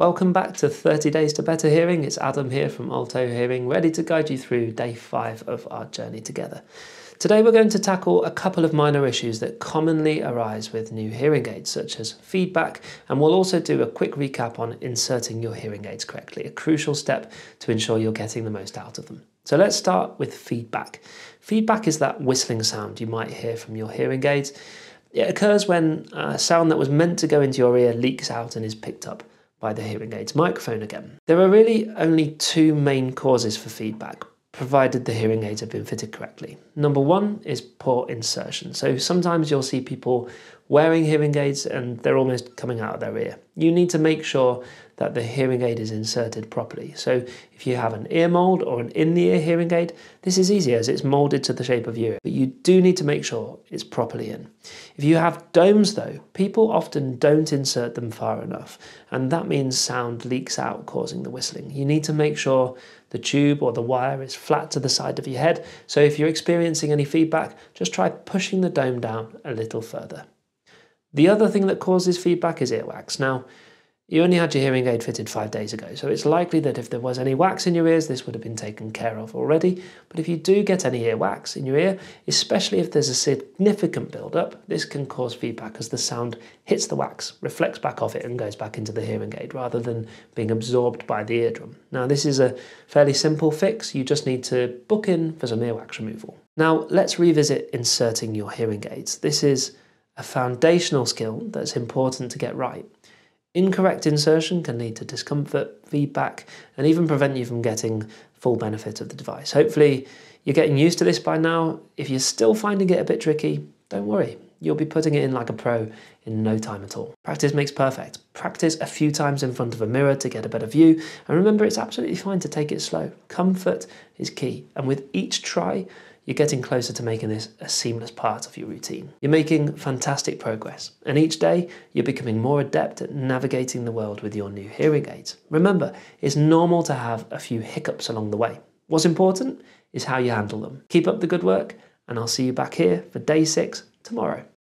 Welcome back to 30 Days to Better Hearing. It's Adam here from Alto Hearing, ready to guide you through day 5 of our journey together. Today we're going to tackle a couple of minor issues that commonly arise with new hearing aids, such as feedback, and we'll also do a quick recap on inserting your hearing aids correctly, a crucial step to ensure you're getting the most out of them. So let's start with feedback. Feedback is that whistling sound you might hear from your hearing aids. It occurs when a sound that was meant to go into your ear leaks out and is picked up by the hearing aid's microphone again. There are really only two main causes for feedback, provided the hearing aids have been fitted correctly. Number one is poor insertion. So sometimes you'll see people wearing hearing aids and they're almost coming out of their ear. You need to make sure that the hearing aid is inserted properly. So if you have an ear mold or an in-the-ear hearing aid, this is easy as it's molded to the shape of your ear, but you do need to make sure it's properly in. If you have domes though, people often don't insert them far enough, and that means sound leaks out, causing the whistling. You need to make sure the tube or the wire is flat to the side of your head, so if you're experiencing any feedback, just try pushing the dome down a little further. The other thing that causes feedback is earwax. Now, you only had your hearing aid fitted 5 days ago, so it's likely that if there was any wax in your ears, this would have been taken care of already. But if you do get any earwax in your ear, especially if there's a significant build-up, this can cause feedback as the sound hits the wax, reflects back off it and goes back into the hearing aid rather than being absorbed by the eardrum. Now, this is a fairly simple fix. You just need to book in for some earwax removal. Now, let's revisit inserting your hearing aids. This is a foundational skill that's important to get right. Incorrect insertion can lead to discomfort, feedback, and even prevent you from getting full benefit of the device. Hopefully you're getting used to this by now. If you're still finding it a bit tricky, don't worry. You'll be putting it in like a pro in no time at all. Practice makes perfect. Practice a few times in front of a mirror to get a better view. And remember, it's absolutely fine to take it slow. Comfort is key. And with each try, you're getting closer to making this a seamless part of your routine. You're making fantastic progress, and each day you're becoming more adept at navigating the world with your new hearing aids. Remember, it's normal to have a few hiccups along the way. What's important is how you handle them. Keep up the good work, and I'll see you back here for day 6 tomorrow.